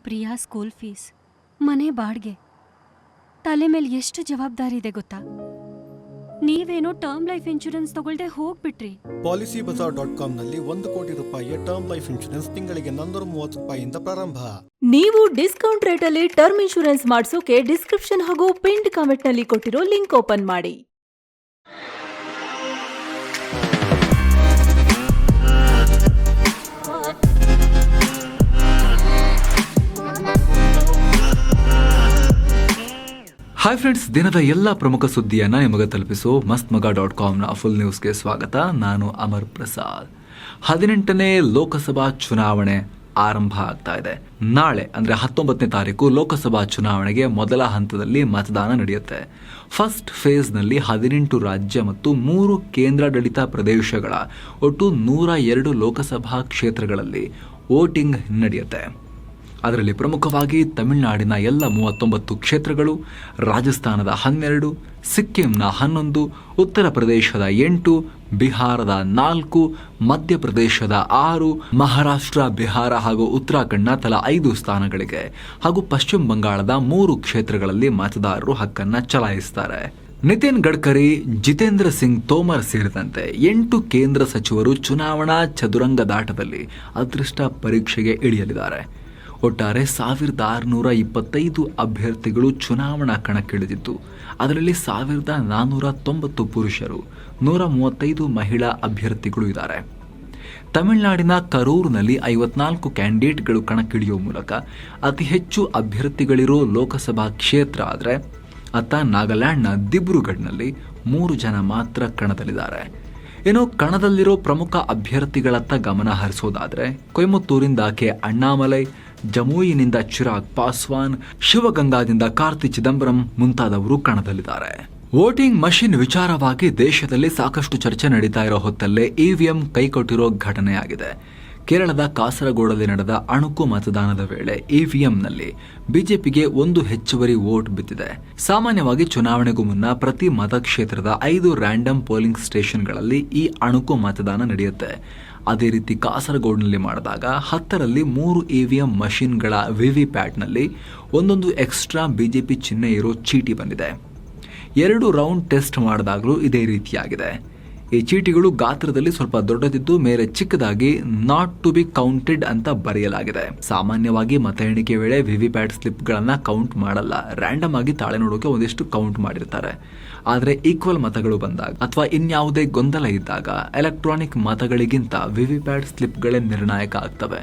Priya school fees, ಮನೆ ಬಾಡ್ಗೆ, ತಲೆ ಮೇಲೆ ಎಷ್ಟು ಜವಾಬ್ದಾರಿ ಇದೆ ಗೊತ್ತಾ? ನೀವೇನೋ ಟರ್ಮ್ ಲೈಫ್ ಇನ್ಶೂರೆನ್ಸ್ ತಗೊಳ್ದೆ ಹೋಗ್ಬಿಟ್ರಿ. PolicyBazaar.com ನಲ್ಲಿ 1 ಕೋಟಿ ರೂಪಾಯಿಯ ಟರ್ಮ್ ಲೈಫ್ ಇನ್ಶೂರೆನ್ಸ್ ತಿಂಗಳಿಗೆ 430 ರೂಪಾಯಿಯಿಂದ ಪ್ರಾರಂಭ. ನೀವು ಡಿಸ್ಕೌಂಟ್ ರೇಟಲ್ಲಿ ಟರ್ಮ್ ಇನ್ಶೂರೆನ್ಸ್ ಮಾಡಿಸೋಕೆ ಡಿಸ್ಕ್ರಿಪ್ಷನ್ ಹಾಗೂ ಪಿನ್ಡ್ ಕಾಮೆಂಟ್ ನಲ್ಲಿ ಕೊಟ್ಟಿರೋ ಲಿಂಕ್ ಓಪನ್ ಮಾಡಿ. ಹಾಯ್ ಫ್ರೆಂಡ್ಸ್, ದಿನದ ಎಲ್ಲ ಪ್ರಮುಖ ಸುದ್ದಿಯನ್ನು ನಿಮಗೆ ತಲುಪಿಸೋ ಮಸ್ತ್ಮಗ.com ಫುಲ್ ನ್ಯೂಸ್ಗೆ ಸ್ವಾಗತ. ನಾನು ಅಮರ್ ಪ್ರಸಾದ್. 18ನೇ ಲೋಕಸಭಾ ಚುನಾವಣೆ ಆರಂಭ ಆಗ್ತಾ ಇದೆ. ನಾಳೆ ಅಂದರೆ 19ನೇ ತಾರೀಕು ಲೋಕಸಭಾ ಚುನಾವಣೆಗೆ ಮೊದಲ ಹಂತದಲ್ಲಿ ಮತದಾನ ನಡೆಯುತ್ತೆ. ಫಸ್ಟ್ ಫೇಸ್ನಲ್ಲಿ 18 ರಾಜ್ಯ ಮತ್ತು 3 ಕೇಂದ್ರಾಡಳಿತ ಪ್ರದೇಶಗಳ ಒಟ್ಟು 102 ಲೋಕಸಭಾ ಕ್ಷೇತ್ರಗಳಲ್ಲಿ ವೋಟಿಂಗ್ ನಡೆಯುತ್ತೆ. ಅದರಲ್ಲಿ ಪ್ರಮುಖವಾಗಿ ತಮಿಳುನಾಡಿನ ಎಲ್ಲ 39 ಕ್ಷೇತ್ರಗಳು, ರಾಜಸ್ಥಾನದ 12, ಸಿಕ್ಕಿಂನ 11, ಉತ್ತರ ಪ್ರದೇಶದ 8, ಬಿಹಾರದ 4, ಮಧ್ಯಪ್ರದೇಶದ 6, ಮಹಾರಾಷ್ಟ್ರ, ಬಿಹಾರ ಹಾಗೂ ಉತ್ತರಾಖಂಡ್ನ ತಲಾ 5 ಸ್ಥಾನಗಳಿಗೆ ಹಾಗೂ ಪಶ್ಚಿಮ ಬಂಗಾಳದ 3 ಕ್ಷೇತ್ರಗಳಲ್ಲಿ ಮತದಾರರು ಹಕ್ಕನ್ನು ಚಲಾಯಿಸುತ್ತಾರೆ. ನಿತಿನ್ ಗಡ್ಕರಿ, ಜಿತೇಂದ್ರ ಸಿಂಗ್ ತೋಮರ್ ಸೇರಿದಂತೆ 8 ಕೇಂದ್ರ ಸಚಿವರು ಚುನಾವಣಾ ಚದುರಂಗದಾಟದಲ್ಲಿ ಅದೃಷ್ಟ ಪರೀಕ್ಷೆಗೆ ಇಳಿಯಲಿದ್ದಾರೆ. ಒಟ್ಟಾರೆ 1625 ಅಭ್ಯರ್ಥಿಗಳು ಚುನಾವಣಾ ಕಣಕ್ಕಿಳಿದಿದ್ದು, ಅದರಲ್ಲಿ 1490 ಪುರುಷರು, 135 ಮಹಿಳಾ ಅಭ್ಯರ್ಥಿಗಳು ಇದ್ದಾರೆ. ತಮಿಳುನಾಡಿನ ಕರೂರಿನಲ್ಲಿ 54 ಕ್ಯಾಂಡಿಡೇಟ್ಗಳು ಕಣಕ್ಕಿಳಿಯುವ ಮೂಲಕ ಅತಿ ಹೆಚ್ಚು ಅಭ್ಯರ್ಥಿಗಳಿರೋ ಲೋಕಸಭಾ ಕ್ಷೇತ್ರ ಆದರೆ, ಅತ್ತ ನಾಗಾಲ್ಯಾಂಡ್ನ ದಿಬ್ರುಗಢ್ನಲ್ಲಿ 3 ಜನ ಮಾತ್ರ ಕಣದಲ್ಲಿದ್ದಾರೆ. ಇನ್ನು ಕಣದಲ್ಲಿರೋ ಪ್ರಮುಖ ಅಭ್ಯರ್ಥಿಗಳತ್ತ ಗಮನ ಹರಿಸೋದಾದ್ರೆ, ಕೊಯಮತ್ತೂರಿಂದ ಕೆ ಅಣ್ಣಾಮಲೈ, ಜಮುಯಿನಿಂದ ಚಿರಾಗ್ ಪಾಸ್ವಾನ್, ಶಿವಗಂಗಾದಿಂದ ಕಾರ್ತಿ ಚಿದಂಬರಂ ಮುಂತಾದವರು ಕಣದಲ್ಲಿದ್ದಾರೆ. ವೋಟಿಂಗ್ ಮಷಿನ್ ವಿಚಾರವಾಗಿ ದೇಶದಲ್ಲಿ ಸಾಕಷ್ಟು ಚರ್ಚೆ ನಡೀತಾ ಇರೋ ಹೊತ್ತಲ್ಲೇ ಇವಿಎಂ ಕೈಕೊಟ್ಟಿರೋ ಘಟನೆಯಾಗಿದೆ. ಕೇರಳದ ಕಾಸರಗೋಡಲ್ಲಿ ನಡೆದ ಅಣುಕು ಮತದಾನದ ವೇಳೆ ಇವಿಎಂನಲ್ಲಿ ಬಿಜೆಪಿಗೆ 1 ಹೆಚ್ಚುವರಿ ವೋಟ್ ಬಿದ್ದಿದೆ. ಸಾಮಾನ್ಯವಾಗಿ ಚುನಾವಣೆಗೂ ಮುನ್ನ ಪ್ರತಿ ಮತಕ್ಷೇತ್ರದ 5 ರ್ಯಾಂಡಮ್ ಪೋಲಿಂಗ್ ಸ್ಟೇಷನ್ಗಳಲ್ಲಿ ಈ ಅಣುಕು ಮತದಾನ ನಡೆಯುತ್ತೆ. ಅದೇ ರೀತಿ ಕಾಸರಗೋಡಿನಲ್ಲಿ ಮಾಡಿದಾಗ 10ರಲ್ಲಿ 3 ಇವಿಎಂ ಮಷಿನ್ಗಳ ವಿವಿಪ್ಯಾಟ್ನಲ್ಲಿ ಒಂದೊಂದು ಎಕ್ಸ್ಟ್ರಾ ಬಿಜೆಪಿ ಚಿಹ್ನೆ ಇರೋ ಚೀಟಿ ಬಂದಿದೆ. 2 ರೌಂಡ್ ಟೆಸ್ಟ್ ಮಾಡಿದಾಗಲೂ ಇದೇ ರೀತಿಯಾಗಿದೆ. ಈ ಚೀಟಿಗಳು ಗಾತ್ರದಲ್ಲಿ ಸ್ವಲ್ಪ ದೊಡ್ಡದಿದ್ದು ಮೇಲೆ ಚಿಕ್ಕದಾಗಿ ನಾಟ್ ಟು ಬಿ ಕೌಂಟೆಡ್ ಅಂತ ಬರೆಯಲಾಗಿದೆ. ಸಾಮಾನ್ಯವಾಗಿ ಮತ ಎಣಿಕೆ ವೇಳೆ ವಿವಿಪ್ಯಾಟ್ ಸ್ಲಿಪ್ಗಳನ್ನು ಕೌಂಟ್ ಮಾಡಲ್ಲ. ರ್ಯಾಂಡಮ್ ಆಗಿ ತಾಳೆ ನೋಡೋಕೆ ಒಂದಿಷ್ಟು ಕೌಂಟ್ ಮಾಡಿರ್ತಾರೆ. ಆದರೆ ಈಕ್ವಲ್ ಮತಗಳು ಬಂದಾಗ ಅಥವಾ ಇನ್ಯಾವುದೇ ಗೊಂದಲ ಇದ್ದಾಗ ಎಲೆಕ್ಟ್ರಾನಿಕ್ ಮತಗಳಿಗಿಂತ ವಿವಿಪ್ಯಾಟ್ ಸ್ಲಿಪ್ಗಳೇ ನಿರ್ಣಾಯಕ ಆಗ್ತವೆ.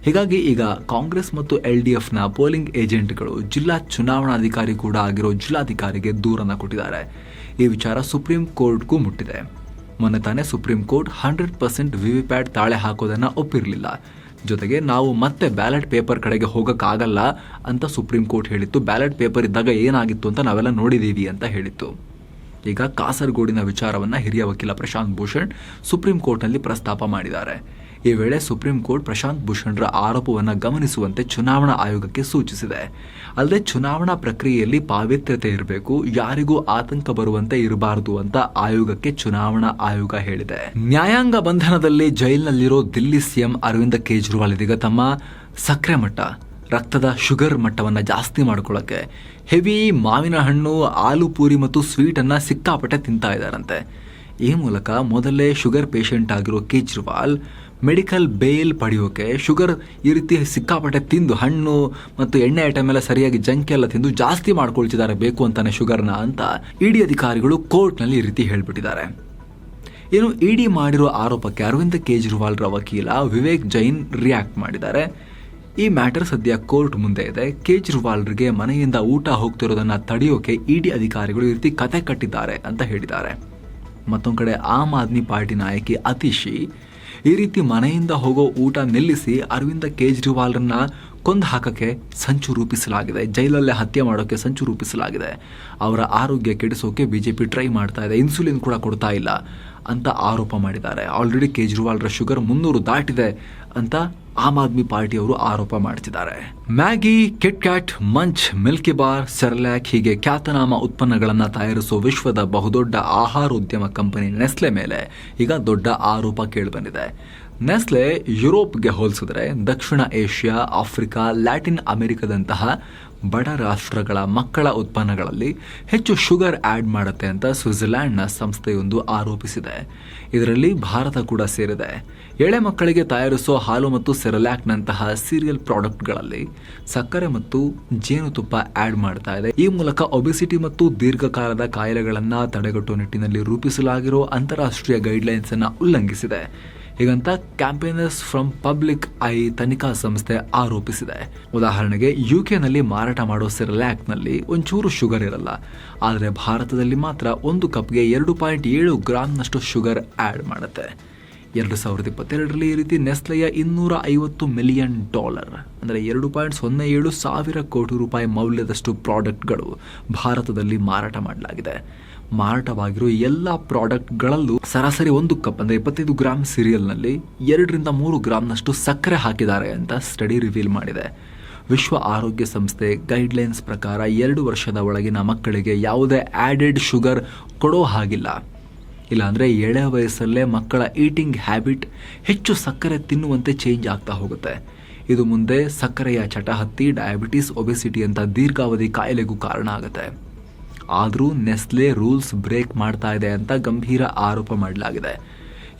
ಹೀಗಾಗಿ ಈಗ ಕಾಂಗ್ರೆಸ್ ಮತ್ತು LDFನ ಪೋಲಿಂಗ್ ಏಜೆಂಟ್ಗಳು ಜಿಲ್ಲಾ ಚುನಾವಣಾಧಿಕಾರಿ ಕೂಡ ಆಗಿರೋ ಜಿಲ್ಲಾಧಿಕಾರಿಗೆ ದೂರನ್ನು ಕೊಟ್ಟಿದ್ದಾರೆ. ಈ ವಿಚಾರ ಸುಪ್ರೀಂ ಕೋರ್ಟ್ಗೂ ಮುಟ್ಟಿದೆ. ಮೊನ್ನೆ ತಾನೇ ಸುಪ್ರೀಂ ಕೋರ್ಟ್ 100% ವಿವಿಪ್ಯಾಟ್ ತಾಳೆ ಹಾಕೋದನ್ನು ಒಪ್ಪಿರಲಿಲ್ಲ. ಜೊತೆಗೆ ನಾವು ಮತ್ತೆ ಬ್ಯಾಲೆಟ್ ಪೇಪರ್ ಕಡೆಗೆ ಹೋಗೋಕ್ಕಾಗಲ್ಲ ಅಂತ ಸುಪ್ರೀಂ ಕೋರ್ಟ್ ಹೇಳಿತ್ತು. ಬ್ಯಾಲೆಟ್ ಪೇಪರ್ ಇದ್ದಾಗ ಏನಾಗಿತ್ತು ಅಂತ ನಾವೆಲ್ಲ ನೋಡಿದ್ದೀವಿ ಅಂತ ಹೇಳಿತ್ತು. ಈಗ ಕಾಸರಗೋಡಿನ ವಿಚಾರವನ್ನು ಹಿರಿಯ ವಕೀಲ ಪ್ರಶಾಂತ್ ಭೂಷಣ್ ಸುಪ್ರೀಂ ಕೋರ್ಟ್ನಲ್ಲಿ ಪ್ರಸ್ತಾಪ ಮಾಡಿದ್ದಾರೆ. ಈ ವೇಳೆ ಸುಪ್ರೀಂ ಕೋರ್ಟ್ ಪ್ರಶಾಂತ್ ಭೂಷಣ್ರ ಆರೋಪವನ್ನು ಗಮನಿಸುವಂತೆ ಚುನಾವಣಾ ಆಯೋಗಕ್ಕೆ ಸೂಚಿಸಿದೆ. ಅಲ್ಲದೆ ಚುನಾವಣಾ ಪ್ರಕ್ರಿಯೆಯಲ್ಲಿ ಪಾವಿತ್ರ್ಯತೆ ಇರಬೇಕು, ಯಾರಿಗೂ ಆತಂಕ ಬರುವಂತೆ ಇರಬಾರದು ಅಂತ ಆಯೋಗಕ್ಕೆ ಚುನಾವಣಾ ಆಯೋಗ ಹೇಳಿದೆ. ನ್ಯಾಯಾಂಗ ಬಂಧನದಲ್ಲಿ ಜೈಲಿನಲ್ಲಿರೋ ದಿಲ್ಲಿ ಸಿಎಂ ಅರವಿಂದ ಕೇಜ್ರಿವಾಲ್ ಇದೀಗ ತಮ್ಮ ಸಕ್ಕರೆ ಮಟ್ಟ, ರಕ್ತದ ಶುಗರ್ ಮಟ್ಟವನ್ನು ಜಾಸ್ತಿ ಮಾಡ್ಕೊಳ್ಳೋಕ್ಕೆ ಹೆವಿ ಮಾವಿನ ಹಣ್ಣು, ಆಲೂ ಪೂರಿ ಮತ್ತು ಸ್ವೀಟನ್ನು ಸಿಕ್ಕಾಪಟ್ಟೆ ತಿಂತಾ ಇದ್ದಾರಂತೆ. ಈ ಮೂಲಕ ಮೊದಲೇ ಶುಗರ್ ಪೇಷಂಟ್ ಆಗಿರೋ ಕೇಜ್ರಿವಾಲ್ ಮೆಡಿಕಲ್ ಬೇಲ್ ಪಡೆಯೋಕೆ ಶುಗರ್ ಈ ರೀತಿ ಸಿಕ್ಕಾಪಟ್ಟೆ ತಿಂದು, ಹಣ್ಣು ಮತ್ತು ಎಣ್ಣೆ ಐಟಮ್ ಎಲ್ಲ ಸರಿಯಾಗಿ ಜಂಕ್ ಎಲ್ಲ ತಿಂದು ಜಾಸ್ತಿ ಮಾಡ್ಕೊಳ್ತಿದ್ದಾರೆ ಬೇಕು ಅಂತಾನೆ ಶುಗರ್ನ ಅಂತ ಇಡಿ ಅಧಿಕಾರಿಗಳು ಕೋರ್ಟ್ನಲ್ಲಿ ಈ ರೀತಿ ಹೇಳ್ಬಿಟ್ಟಿದ್ದಾರೆ. ಏನು ಇಡಿ ಮಾಡಿರೋ ಆರೋಪಕ್ಕೆ ಅರವಿಂದ್ ಕೇಜ್ರಿವಾಲ್ರ ವಕೀಲ ವಿವೇಕ್ ಜೈನ್ ರಿಯಾಕ್ಟ್ ಮಾಡಿದ್ದಾರೆ. ಈ ಮ್ಯಾಟರ್ ಸದ್ಯ ಕೋರ್ಟ್ ಮುಂದೆ ಇದೆ. ಕೇಜ್ರಿವಾಲ್ರಿಗೆ ಮನೆಯಿಂದ ಊಟ ಹೋಗ್ತಿರೋದನ್ನ ತಡೆಯೋಕೆ ಇಡಿ ಅಧಿಕಾರಿಗಳು ಈ ರೀತಿ ಕತೆ ಕಟ್ಟಿದ್ದಾರೆ ಅಂತ ಹೇಳಿದ್ದಾರೆ. ಮತ್ತೊಂದು ಕಡೆ ಆಮ್ ಆದ್ಮಿ ಪಾರ್ಟಿ ನಾಯಕಿ ಅತಿಶಿ ಈ ರೀತಿ ಮನೆಯಿಂದ ಹೋಗೋ ಊಟ ನಿಲ್ಲಿಸಿ ಅರವಿಂದ ಕೇಜ್ರಿವಾಲ್ರನ್ನ ಕೊಂದು ಹಾಕಕ್ಕೆ ಸಂಚು ರೂಪಿಸಲಾಗಿದೆ, ಜೈಲಲ್ಲೇ ಹತ್ಯೆ ಮಾಡೋಕ್ಕೆ ಸಂಚು ರೂಪಿಸಲಾಗಿದೆ, ಅವರ ಆರೋಗ್ಯ ಕೆಡಿಸೋಕೆ ಬಿಜೆಪಿ ಟ್ರೈ ಮಾಡ್ತಾ ಇದೆ, ಇನ್ಸುಲಿನ್ ಕೂಡ ಕೊಡ್ತಾ ಇಲ್ಲ ಅಂತ ಆರೋಪ ಮಾಡಿದ್ದಾರೆ. ಆಲ್ರೆಡಿ ಕೇಜ್ರಿವಾಲ್ರ ಶುಗರ್ 300 ದಾಟಿದೆ ಅಂತ ಆಮ್ ಆದ್ಮಿ ಪಾರ್ಟಿಯವರು ಆರೋಪ ಮಾಡ್ತಿದ್ದಾರೆ. Maggi, Kit Kat, Munch, Milky Bar, Cerelac ಹೀಗೆ ಖ್ಯಾತನಾಮ ಉತ್ಪನ್ನಗಳನ್ನು ತಯಾರಿಸುವ ವಿಶ್ವದ ಬಹುದೊಡ್ಡ ಆಹಾರೋದ್ಯಮ ಕಂಪನಿ ನೆಸ್ಲೆ ಮೇಲೆ ಈಗ ದೊಡ್ಡ ಆರೋಪ ಕೇಳಿಬಂದಿದೆ. ನೆಸ್ಲೆ ಯುರೋಪ್ಗೆ ಹೋಲಿಸಿದ್ರೆ ದಕ್ಷಿಣ ಏಷ್ಯಾ, ಆಫ್ರಿಕಾ, ಲ್ಯಾಟಿನ್ ಅಮೆರಿಕದಂತಹ ಬಡ ರಾಷ್ಟ್ರಗಳ ಮಕ್ಕಳ ಉತ್ಪನ್ನಗಳಲ್ಲಿ ಹೆಚ್ಚು ಶುಗರ್ ಆಡ್ ಮಾಡುತ್ತೆ ಅಂತ ಸ್ವಿಟ್ಜರ್ಲ್ಯಾಂಡ್ನ ಸಂಸ್ಥೆಯೊಂದು ಆರೋಪಿಸಿದೆ. ಇದರಲ್ಲಿ ಭಾರತ ಕೂಡ ಸೇರಿದೆ. ಎಳೆ ಮಕ್ಕಳಿಗೆ ತಯಾರಿಸೋ ಹಾಲು ಮತ್ತು ಸೆರೆಲ್ಯಾಕ್ನಂತಹ ಸೀರಿಯಲ್ ಪ್ರಾಡಕ್ಟ್ಗಳಲ್ಲಿ ಸಕ್ಕರೆ ಮತ್ತು ಜೇನುತುಪ್ಪ ಆಡ್ ಮಾಡ್ತಾ ಇದೆ. ಈ ಮೂಲಕ ಒಬೆಸಿಟಿ ಮತ್ತು ದೀರ್ಘಕಾಲದ ಕಾಯಿಲೆಗಳನ್ನು ತಡೆಗಟ್ಟುವ ನಿಟ್ಟಿನಲ್ಲಿ ರೂಪಿಸಲಾಗಿರೋ ಅಂತಾರಾಷ್ಟ್ರೀಯ ಗೈಡ್ಲೈನ್ಸ್ ಅನ್ನು ಉಲ್ಲಂಘಿಸಿದೆ. ಹೀಗಂತ ಕ್ಯಾಂಪೇನರ್ಸ್ ಫ್ರಮ್ ಪಬ್ಲಿಕ್ ಐ ತನಿಖಾ ಸಂಸ್ಥೆ ಆರೋಪಿಸಿದೆ. ಉದಾಹರಣೆಗೆ ಯುಕೆನಲ್ಲಿ ಮಾರಾಟ ಮಾಡೋ ಸೆರೆಲ್ಯಾಕ್ನಲ್ಲಿ ಒಂಚೂರು ಶುಗರ್ ಇರಲ್ಲ, ಆದರೆ ಭಾರತದಲ್ಲಿ ಮಾತ್ರ 1 ಕಪ್ಗೆ 2.7 ಗ್ರಾಂನಷ್ಟು ಶುಗರ್ ಆಡ್ ಮಾಡುತ್ತೆ. 2022ರಲ್ಲಿ ಈ ರೀತಿ ನೆಸ್ಲೆಯ $250 ಮಿಲಿಯನ್ ಅಂದರೆ $2.07 ಸಾವಿರ ಕೋಟಿ ರೂಪಾಯಿ ಮೌಲ್ಯದಷ್ಟು ಪ್ರಾಡಕ್ಟ್ಗಳು ಭಾರತದಲ್ಲಿ ಮಾರಾಟ ಮಾಡಲಾಗಿದೆ. ಮಾರಾಟವಾಗಿರೋ ಎಲ್ಲ ಪ್ರಾಡಕ್ಟ್ಗಳಲ್ಲೂ ಸರಾಸರಿ 1 ಕಪ್ ಅಂದರೆ 25 ಗ್ರಾಂ ಸೀರಿಯಲ್ನಲ್ಲಿ 2-3 ಗ್ರಾಂನಷ್ಟು ಸಕ್ಕರೆ ಹಾಕಿದ್ದಾರೆ ಅಂತ ಸ್ಟಡಿ ರಿವೀಲ್ ಮಾಡಿದೆ. ವಿಶ್ವ ಆರೋಗ್ಯ ಸಂಸ್ಥೆ ಗೈಡ್ಲೈನ್ಸ್ ಪ್ರಕಾರ 2 ವರ್ಷದ ಒಳಗಿನ ಮಕ್ಕಳಿಗೆ ಯಾವುದೇ ಆ್ಯಡೆಡ್ ಶುಗರ್ ಕೊಡೋ ಹಾಗಿಲ್ಲ. ಇಲ್ಲಾಂದರೆ ಎಳೆ ವಯಸ್ಸಲ್ಲೇ ಮಕ್ಕಳ ಈಟಿಂಗ್ ಹ್ಯಾಬಿಟ್ ಹೆಚ್ಚು ಸಕ್ಕರೆ ತಿನ್ನುವಂತೆ ಚೇಂಜ್ ಆಗ್ತಾ ಹೋಗುತ್ತೆ. ಇದು ಮುಂದೆ ಸಕ್ಕರೆಯ ಚಟ ಹತ್ತಿ ಡಯಾಬಿಟಿಸ್, ಒಬೆಸಿಟಿ ಅಂತ ದೀರ್ಘಾವಧಿ ಕಾಯಿಲೆಗೂ ಕಾರಣ ಆಗುತ್ತೆ. ಆದರೂ ನೆಸ್ಲೆ ರೂಲ್ಸ್ ಬ್ರೇಕ್ ಮಾಡ್ತಾ ಇದೆ ಅಂತ ಗಂಭೀರ ಆರೋಪ ಮಾಡಲಾಗಿದೆ.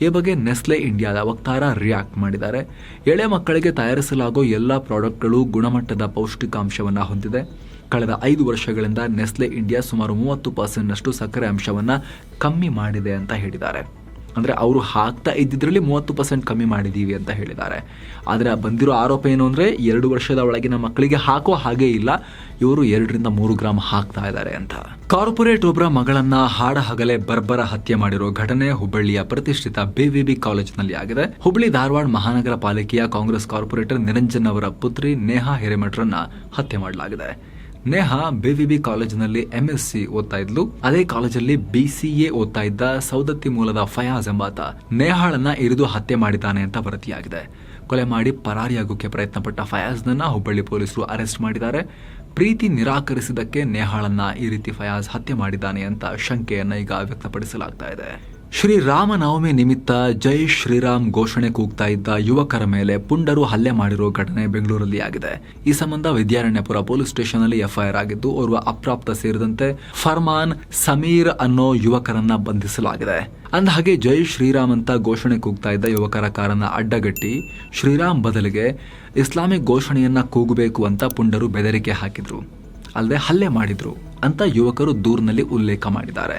ಈ ಬಗ್ಗೆ ನೆಸ್ಲೆ ಇಂಡಿಯಾದ ವಕ್ತಾರ ರಿಯಾಕ್ಟ್ ಮಾಡಿದ್ದಾರೆ. ಎಳೆ ಮಕ್ಕಳಿಗೆ ತಯಾರಿಸಲಾಗೋ ಎಲ್ಲ ಪ್ರಾಡಕ್ಟ್ಗಳು ಗುಣಮಟ್ಟದ ಪೌಷ್ಟಿಕಾಂಶವನ್ನು ಹೊಂದಿದೆ. ಕಳೆದ 5 ವರ್ಷಗಳಿಂದ ನೆಸ್ಲೆ ಇಂಡಿಯಾ ಸುಮಾರು 30%ನಷ್ಟು ಸಕ್ಕರೆ ಅಂಶವನ್ನು ಕಮ್ಮಿ ಮಾಡಿದೆ ಅಂತ ಹೇಳಿದ್ದಾರೆ. ಅಂದರೆ ಅವರು ಹಾಕ್ತಾ ಇದ್ದಿದ್ರಲ್ಲಿ 30% ಕಮ್ಮಿ ಮಾಡಿದ್ದೀವಿ ಅಂತ ಹೇಳಿದ್ದಾರೆ. ಆದರೆ ಬಂದಿರೋ ಆರೋಪ ಏನು ಅಂದರೆ 2 ವರ್ಷದ ಒಳಗಿನ ಮಕ್ಕಳಿಗೆ ಹಾಕೋ ಹಾಗೇ ಇಲ್ಲ, ಇವರು 2-3 ಗ್ರಾಂ ಹಾಕ್ತಾ ಇದ್ದಾರೆ ಅಂತ. ಕಾರ್ಪೊರೇಟ್ ಒಬ್ಬರ ಮಗಳನ್ನ ಹಾಡಹಗಲೇ ಬರ್ಬರ ಹತ್ಯೆ ಮಾಡಿರೋ ಘಟನೆ ಹುಬ್ಬಳ್ಳಿಯ ಪ್ರತಿಷ್ಠಿತ BVB ಕಾಲೇಜಿನಲ್ಲಿ ಆಗಿದೆ. ಹುಬ್ಬಳ್ಳಿ ಧಾರವಾಡ ಮಹಾನಗರ ಪಾಲಿಕೆಯ ಕಾಂಗ್ರೆಸ್ ಕಾರ್ಪೊರೇಟರ್ ನಿರಂಜನ್ ಅವರ ಪುತ್ರಿ ನೇಹಾ ಹಿರೇಮಠರನ್ನ ಹತ್ಯೆ ಮಾಡಲಾಗಿದೆ. ನೇಹಾ BVB ಕಾಲೇಜಿನಲ್ಲಿ MSc ಓದ್ತಾ ಇದ್ಲು. ಅದೇ ಕಾಲೇಜಲ್ಲಿ BCA ಓದ್ತಾ ಇದ್ದ ಸೌದತ್ತಿ ಮೂಲದ ಫಯಾಜ್ ಎಂಬಾತ ನೇಹಾಳನ್ನ ಇರಿದು ಹತ್ಯೆ ಮಾಡಿದ್ದಾನೆ ಅಂತ ವರದಿಯಾಗಿದೆ. ಕೊಲೆ ಮಾಡಿ ಪರಾರಿಯಾಗೋಕೆ ಪ್ರಯತ್ನಪಟ್ಟ ಫಯಾಜ್ನನ್ನ ಹುಬ್ಬಳ್ಳಿ ಪೊಲೀಸರು ಅರೆಸ್ಟ್ ಮಾಡಿದ್ದಾರೆ. ಪ್ರೀತಿ ನಿರಾಕರಿಸಿದ್ದಕ್ಕೆ ನೇಹಾಳನ್ನ ಈ ರೀತಿ ಫಯಾಜ್ ಹತ್ಯೆ ಮಾಡಿದ್ದಾನೆ ಅಂತ ಶಂಕೆಯನ್ನ ಈಗ ವ್ಯಕ್ತಪಡಿಸಲಾಗ್ತಾ ಇದೆ. ಶ್ರೀರಾಮನವಮಿ ನಿಮಿತ್ತ ಜೈ ಶ್ರೀರಾಮ್ ಘೋಷಣೆ ಕೂಗ್ತಾ ಇದ್ದ ಯುವಕರ ಮೇಲೆ ಪುಂಡರು ಹಲ್ಲೆ ಮಾಡಿರೋ ಘಟನೆ ಬೆಂಗಳೂರಲ್ಲಿ ಆಗಿದೆ. ಈ ಸಂಬಂಧ ವಿದ್ಯಾರಣ್ಯಪುರ ಪೊಲೀಸ್ ಸ್ಟೇಷನ್ ಅಲ್ಲಿ FIR ಆಗಿದ್ದು, ಓರ್ವ ಅಪ್ರಾಪ್ತ ಸೇರಿದಂತೆ ಫರ್ಮಾನ್, ಸಮೀರ್ ಅನ್ನೋ ಯುವಕರನ್ನ ಬಂಧಿಸಲಾಗಿದೆ. ಅಂದಹಾಗೆ ಜೈ ಶ್ರೀರಾಮ್ ಅಂತ ಘೋಷಣೆ ಕೂಗ್ತಾ ಇದ್ದ ಯುವಕರ ಕಾರನ್ನ ಅಡ್ಡಗಟ್ಟಿ ಶ್ರೀರಾಮ್ ಬದಲಿಗೆ ಇಸ್ಲಾಮಿಕ್ ಘೋಷಣೆಯನ್ನ ಕೂಗಬೇಕು ಅಂತ ಪುಂಡರು ಬೆದರಿಕೆ ಹಾಕಿದ್ರು, ಅಲ್ಲದೆ ಹಲ್ಲೆ ಮಾಡಿದ್ರು ಅಂತ ಯುವಕರು ದೂರಿನಲ್ಲಿ ಉಲ್ಲೇಖ ಮಾಡಿದ್ದಾರೆ.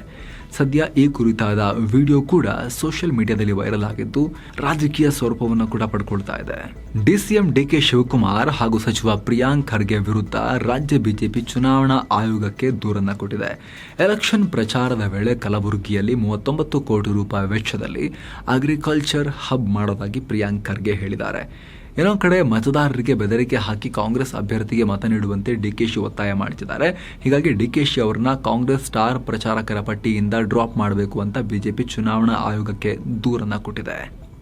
ಸದ್ಯ ಈ ಕುರಿತಾದ ವಿಡಿಯೋ ಕೂಡ ಸೋಷಿಯಲ್ ಮೀಡಿಯಾದಲ್ಲಿ ವೈರಲ್ ಆಗಿದ್ದು ರಾಜಕೀಯ ಸ್ವರೂಪವನ್ನು ಕೂಡ ಪಡ್ಕೊಳ್ತಾ ಇದೆ. DCM DK ಶಿವಕುಮಾರ್ ಹಾಗೂ ಸಚಿವ ಪ್ರಿಯಾಂಕ್ ಖರ್ಗೆ ವಿರುದ್ಧ ರಾಜ್ಯ ಬಿಜೆಪಿ ಚುನಾವಣಾ ಆಯೋಗಕ್ಕೆ ದೂರನ್ನ ಕೊಟ್ಟಿದೆ. ಎಲೆಕ್ಷನ್ ಪ್ರಚಾರದ ವೇಳೆ ಕಲಬುರಗಿಯಲ್ಲಿ 39 ಕೋಟಿ ರೂಪಾಯಿ ವೆಚ್ಚದಲ್ಲಿ ಅಗ್ರಿಕಲ್ಚರ್ ಹಬ್ ಮಾಡೋದಾಗಿ ಪ್ರಿಯಾಂಕ್ ಖರ್ಗೆ ಹೇಳಿದ್ದಾರೆ. ಇನ್ನೊಂದು ಕಡೆ ಮತದಾರರಿಗೆ ಬೆದರಿಕೆ ಹಾಕಿ ಕಾಂಗ್ರೆಸ್ ಅಭ್ಯರ್ಥಿಗೆ ಮತ ನೀಡುವಂತೆ DKಶಿ ಒತ್ತಾಯ ಮಾಡುತ್ತಿದ್ದಾರೆ. ಹೀಗಾಗಿ DKಶಿ ಅವರನ್ನ ಕಾಂಗ್ರೆಸ್ ಸ್ಟಾರ್ ಪ್ರಚಾರಕರ ಪಟ್ಟಿಯಿಂದ ಡ್ರಾಪ್ ಮಾಡಬೇಕು ಅಂತ ಬಿಜೆಪಿ ಚುನಾವಣಾ ಆಯೋಗಕ್ಕೆ ದೂರನ್ನ ಕೊಟ್ಟಿದೆ.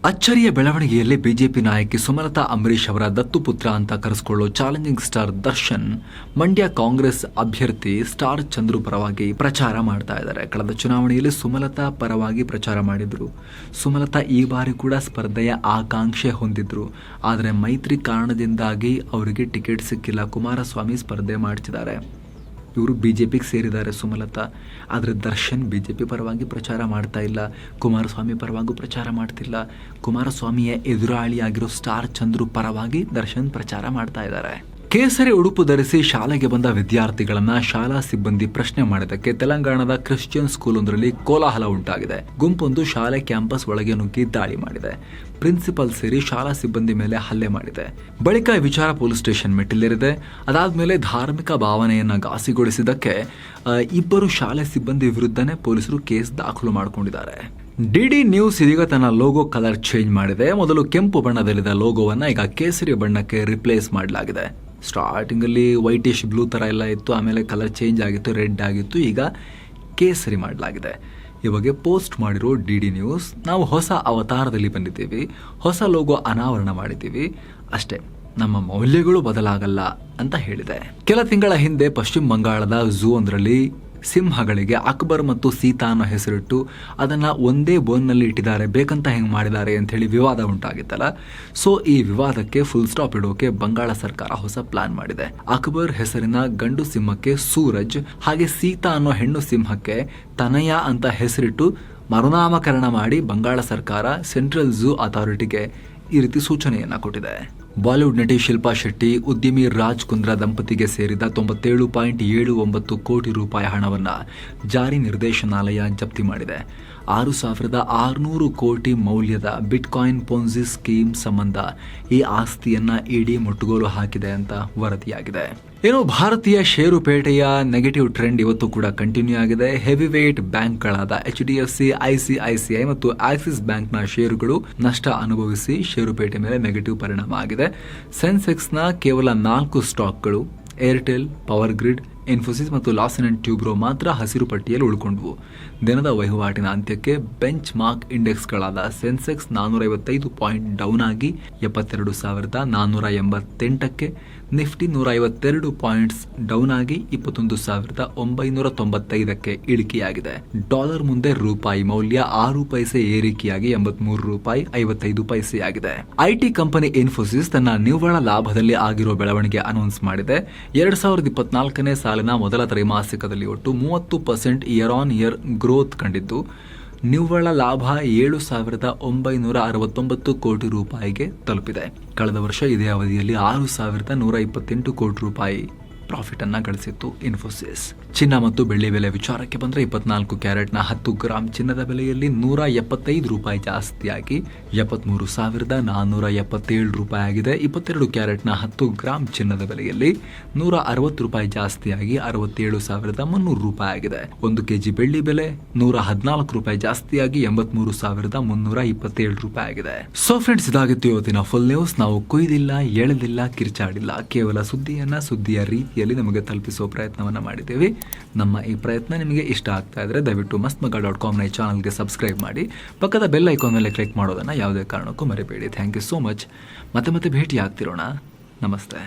ಅಚ್ಚರಿಯ ಬೆಳವಣಿಗೆಯಲ್ಲಿ ಬಿಜೆಪಿ ನಾಯಕಿ ಸುಮಲತಾ ಅಂಬರೀಶ್ ಅವರ ದತ್ತುಪುತ್ರ ಅಂತ ಕರೆಸಿಕೊಳ್ಳೋ ಚಾಲೆಂಜಿಂಗ್ ಸ್ಟಾರ್ ದರ್ಶನ್ ಮಂಡ್ಯ ಕಾಂಗ್ರೆಸ್ ಅಭ್ಯರ್ಥಿ ಸ್ಟಾರ್ ಚಂದ್ರು ಪರವಾಗಿ ಪ್ರಚಾರ ಮಾಡ್ತಾ ಇದ್ದಾರೆ. ಕಳೆದ ಚುನಾವಣೆಯಲ್ಲಿ ಸುಮಲತಾ ಪರವಾಗಿ ಪ್ರಚಾರ ಮಾಡಿದ್ರು. ಸುಮಲತಾ ಈ ಬಾರಿ ಕೂಡ ಸ್ಪರ್ಧೆಯ ಆಕಾಂಕ್ಷೆ ಹೊಂದಿದ್ರು. ಆದರೆ ಮೈತ್ರಿ ಕಾರಣದಿಂದಾಗಿ ಅವರಿಗೆ ಟಿಕೆಟ್ ಸಿಕ್ಕಿಲ್ಲ. ಕುಮಾರಸ್ವಾಮಿ ಸ್ಪರ್ಧೆ ಮಾಡ್ತಿದ್ದಾರೆ. ಇವರು ಬಿಜೆಪಿಗೆ ಸೇರಿದ್ದಾರೆ ಸುಮಲತಾ. ಆದರೆ ದರ್ಶನ್ ಬಿಜೆಪಿ ಪರವಾಗಿ ಪ್ರಚಾರ ಮಾಡ್ತಾ ಇಲ್ಲ, ಕುಮಾರಸ್ವಾಮಿ ಪರವಾಗೂ ಪ್ರಚಾರ ಮಾಡ್ತಿಲ್ಲ. ಕುಮಾರಸ್ವಾಮಿಯ ಎದುರಾಳಿಯಾಗಿರೋ ಸ್ಟಾರ್ ಚಂದ್ರು ಪರವಾಗಿ ದರ್ಶನ್ ಪ್ರಚಾರ ಮಾಡ್ತಾ ಇದ್ದಾರೆ. ಕೇಸರಿ ಉಡುಪು ಧರಿಸಿ ಶಾಲೆಗೆ ಬಂದ ವಿದ್ಯಾರ್ಥಿಗಳನ್ನ ಶಾಲಾ ಸಿಬ್ಬಂದಿ ಪ್ರಶ್ನೆ ಮಾಡಿದ್ದಕ್ಕೆ ತೆಲಂಗಾಣದ ಕ್ರಿಶ್ಚಿಯನ್ ಸ್ಕೂಲೊಂದರಲ್ಲಿ ಕೋಲಾಹಲ ಉಂಟಾಗಿದೆ. ಗುಂಪೊಂದು ಶಾಲೆ ಕ್ಯಾಂಪಸ್ ಒಳಗೆ ನುಗ್ಗಿ ದಾಳಿ ಮಾಡಿದೆ. ಪ್ರಿನ್ಸಿಪಲ್ ಸೇರಿ ಶಾಲಾ ಸಿಬ್ಬಂದಿ ಮೇಲೆ ಹಲ್ಲೆ ಮಾಡಿದೆ. ಬಳಿಕ ವಿಚಾರ ಪೊಲೀಸ್ ಸ್ಟೇಷನ್ ಮೆಟ್ಟಿಲೇರಿದೆ. ಅದಾದ್ಮೇಲೆ ಧಾರ್ಮಿಕ ಭಾವನೆಯನ್ನ ಘಾಸಿಗೊಳಿಸಿದ್ದಕ್ಕೆ 2 ಶಾಲೆ ಸಿಬ್ಬಂದಿ ವಿರುದ್ಧನೇ ಪೊಲೀಸರು ಕೇಸ್ ದಾಖಲು ಮಾಡಿಕೊಂಡಿದ್ದಾರೆ. DD ನ್ಯೂಸ್ ಇದೀಗ ತನ್ನ ಲೋಗೋ ಕಲರ್ ಚೇಂಜ್ ಮಾಡಿದೆ. ಮೊದಲು ಕೆಂಪು ಬಣ್ಣದಲ್ಲಿದ್ದ ಲೋಗೋವನ್ನ ಈಗ ಕೇಸರಿ ಬಣ್ಣಕ್ಕೆ ರಿಪ್ಲೇಸ್ ಮಾಡಲಾಗಿದೆ. ಸ್ಟಾರ್ಟಿಂಗ್ ಅಲ್ಲಿ ವೈಟಿಶ್ ಬ್ಲೂ ತರ ಎಲ್ಲ ಇತ್ತು, ಆಮೇಲೆ ಕಲರ್ ಚೇಂಜ್ ಆಗಿತ್ತು, ರೆಡ್ ಆಗಿತ್ತು, ಈಗ ಕೇಸರಿ ಮಾಡಲಾಗಿದೆ. ಈ ಬಗ್ಗೆ ಪೋಸ್ಟ್ ಮಾಡಿರೋ DD ನ್ಯೂಸ್, ನಾವು ಹೊಸ ಅವತಾರದಲ್ಲಿ ಬಂದಿದ್ದೀವಿ, ಹೊಸ ಲೋಗೋ ಅನಾವರಣ ಮಾಡಿದ್ದೀವಿ, ಅಷ್ಟೇ, ನಮ್ಮ ಮೌಲ್ಯಗಳು ಬದಲಾಗಲ್ಲ ಅಂತ ಹೇಳಿದೆ. ಕೆಲ ತಿಂಗಳ ಹಿಂದೆ ಪಶ್ಚಿಮ ಬಂಗಾಳದ ಝೂ ಒಂದರಲ್ಲಿ ಸಿಂಹಗಳಿಗೆ ಅಕ್ಬರ್ ಮತ್ತು ಸೀತಾ ಅನ್ನೋ ಹೆಸರಿಟ್ಟು ಅದನ್ನು ಒಂದೇ ಬೋನ್ನಲ್ಲಿ ಇಟ್ಟಿದ್ದಾರೆ, ಬೇಕಂತ ಹೆಂಗೆ ಮಾಡಿದ್ದಾರೆ ಅಂತ ಹೇಳಿ ವಿವಾದ ಉಂಟಾಗಿತ್ತಲ್ಲ. ಸೊ ಈ ವಿವಾದಕ್ಕೆ ಫುಲ್ ಸ್ಟಾಪ್ ಇಡೋಕೆ ಬಂಗಾಳ ಸರ್ಕಾರ ಹೊಸ ಪ್ಲಾನ್ ಮಾಡಿದೆ. ಅಕ್ಬರ್ ಹೆಸರಿನ ಗಂಡು ಸಿಂಹಕ್ಕೆ ಸೂರಜ್, ಹಾಗೆ ಸೀತಾ ಅನ್ನೋ ಹೆಣ್ಣು ಸಿಂಹಕ್ಕೆ ತನಯ ಅಂತ ಹೆಸರಿಟ್ಟು ಮರುನಾಮಕರಣ ಮಾಡಿ ಬಂಗಾಳ ಸರ್ಕಾರ ಸೆಂಟ್ರಲ್ ಝೂ ಅಥಾರಿಟಿಗೆ ಈ ರೀತಿ ಸೂಚನೆಯನ್ನ ಕೊಟ್ಟಿದೆ. ಬಾಲಿವುಡ್ ನಟಿ ಶಿಲ್ಪಾ ಶೆಟ್ಟಿ, ಉದ್ಯಮಿ ರಾಜ್ ಕುಂದ್ರಾ ದಂಪತಿಗೆ ಸೇರಿದ 97.79 ಕೋಟಿ ರೂಪಾಯಿ ಹಣವನ್ನು ಜಾರಿ ನಿರ್ದೇಶನಾಲಯ ಜಪ್ತಿ ಮಾಡಿದೆ. 6,600 ಕೋಟಿ ಮೌಲ್ಯದ ಬಿಟ್ಕಾಯಿನ್ ಪೊನ್ಜಿ ಸ್ಕೀಮ್ ಸಂಬಂಧ ಈ ಆಸ್ತಿಯನ್ನ ಇಡಿ ಮುಟ್ಟುಗೋಲು ಹಾಕಿದೆ ಅಂತ ವರದಿಯಾಗಿದೆ. ಏನು ಭಾರತೀಯ ಷೇರುಪೇಟೆಯ ನೆಗೆಟಿವ್ ಟ್ರೆಂಡ್ ಇವತ್ತು ಕೂಡ ಕಂಟಿನ್ಯೂ ಆಗಿದೆ. ಹೆವಿ ವೇಟ್ ಬ್ಯಾಂಕ್ಗಳಾದ HDFC, ICICI ಮತ್ತು ಆಕ್ಸಿಸ್ ಬ್ಯಾಂಕ್ನ ಷೇರುಗಳು ನಷ್ಟ ಅನುಭವಿಸಿ ಷೇರುಪೇಟೆ ಮೇಲೆ ನೆಗೆಟಿವ್ ಪರಿಣಾಮ ಆಗಿದೆ. ಸೆನ್ಸೆಕ್ಸ್ನ ಕೇವಲ 4 ಸ್ಟಾಕ್ಗಳು ಏರ್ಟೆಲ್, ಪವರ್ ಗ್ರಿಡ್, ಇನ್ಫೋಸಿಸ್ ಮತ್ತು ಲಾಸನ್ ಅಂಡ್ ಟ್ಯೂಬ್ರೋ ಮಾತ್ರ ಹಸಿರು ಪಟ್ಟಿಯಲ್ಲಿ ಉಳ್ಕೊಂಡ್ವು. ದಿನದ ವಹಿವಾಟಿನ ಅಂತ್ಯಕ್ಕೆ ಬೆಂಚ್ ಮಾರ್ಕ್ ಇಂಡೆಕ್ಸ್ಗಳಾದ ಸೆನ್ಸೆಕ್ಸ್ 455 ಪಾಯಿಂಟ್ ಡೌನ್ ಆಗಿ 72,488ಕ್ಕೆ, ನಿಫ್ಟಿ 152 ಪಾಯಿಂಟ್ಸ್ ಡೌನ್ ಆಗಿ 21,995ಕ್ಕೆ ಇಳಿಕೆಯಾಗಿದೆ. ಡಾಲರ್ ಮುಂದೆ ರೂಪಾಯಿ ಮೌಲ್ಯ 6 ಪೈಸೆ ಏರಿಕೆಯಾಗಿ 83 ರೂಪಾಯಿ 55 ಪೈಸೆಯಾಗಿದೆ. ಐಟಿ ಕಂಪನಿ ಇನ್ಫೋಸಿಸ್ ತನ್ನ ನಿವ್ವಳ ಲಾಭದಲ್ಲಿ ಆಗಿರೋ ಬೆಳವಣಿಗೆ ಅನೌನ್ಸ್ ಮಾಡಿದೆ. 2024ನೇ ಸಾಲಿನ ಮೊದಲ ತ್ರೈಮಾಸಿಕದಲ್ಲಿ ಒಟ್ಟು 30% ಇಯರ್ ಆನ್ ಇಯರ್ ಗ್ರೋತ್ ಕಂಡಿದ್ದು, ನಿವ್ವಳ ಲಾಭ 7,969 ಕೋಟಿ ರೂಪಾಯಿಗೆ ತಲುಪಿದೆ. ಕಳೆದ ವರ್ಷ ಇದೇ ಅವಧಿಯಲ್ಲಿ 6,128 ಕೋಟಿ ರೂಪಾಯಿ ಪ್ರಾಫಿಟ್ ಅನ್ನ ಗಳಿಸಿತ್ತು ಇನ್ಫೋಸಿಸ್. ಚಿನ್ನ ಮತ್ತು ಬೆಳ್ಳಿ ಬೆಲೆ ವಿಚಾರಕ್ಕೆ ಬಂದರೆ 24 ಕ್ಯಾರೆಟ್ನ 10 ಗ್ರಾಂ ಚಿನ್ನದ ಬೆಲೆಯಲ್ಲಿ 175 ರೂಪಾಯಿ ಜಾಸ್ತಿಯಾಗಿ 73,477 ರೂಪಾಯಿ ಆಗಿದೆ. 22 ಕ್ಯಾರೆಟ್ನ 10 ಗ್ರಾಂ ಚಿನ್ನದ ಬೆಲೆಯಲ್ಲಿ 160 ರೂಪಾಯಿ ಜಾಸ್ತಿಯಾಗಿ 67,300 ರೂಪಾಯಿ ಆಗಿದೆ. 1 ಕೆಜಿ ಬೆಳ್ಳಿ ಬೆಲೆ 114 ರೂಪಾಯಿ ಜಾಸ್ತಿಯಾಗಿ 83,327 ರೂಪಾಯಿ ಆಗಿದೆ. ಸೊ ಫ್ರೆಂಡ್ಸ್, ಇದಾಗಿತ್ತು ಇವತ್ತಿನ ಫುಲ್ ನ್ಯೂಸ್. ನಾವು ಕೊಯ್ದಿಲ್ಲ, ಎಳೆದಿಲ್ಲ, ಕಿರ್ಚಾಡಿಲ್ಲ, ಕೇವಲ ಸುದ್ದಿಯ ರೀತಿಯಲ್ಲಿ ನಮಗೆ ತಲುಪಿಸೋ ಪ್ರಯತ್ನವನ್ನ ಮಾಡಿದ್ದೇವೆ. ನಮ್ಮ ಈ ಪ್ರಯತ್ನ ನಿಮಗೆ ಇಷ್ಟ ಆಗ್ತಾ ಇದ್ರೆ ದಯವಿಟ್ಟು mastmaga.com ನ ಈ ಚಾನಲ್ಗೆ ಸಬ್ಸ್ಕ್ರೈಬ್ ಮಾಡಿ, ಪಕ್ಕದ ಬೆಲ್ ಐಕಾನ್ ಮೇಲೆ ಕ್ಲಿಕ್ ಮಾಡೋದನ್ನ ಯಾವುದೇ ಕಾರಣಕ್ಕೂ ಮರಿಬೇಡಿ. Thank you so much. ಮತ್ತೆ ಭೇಟಿ ಆಗ್ತಿರೋಣ. ನಮಸ್ತೆ.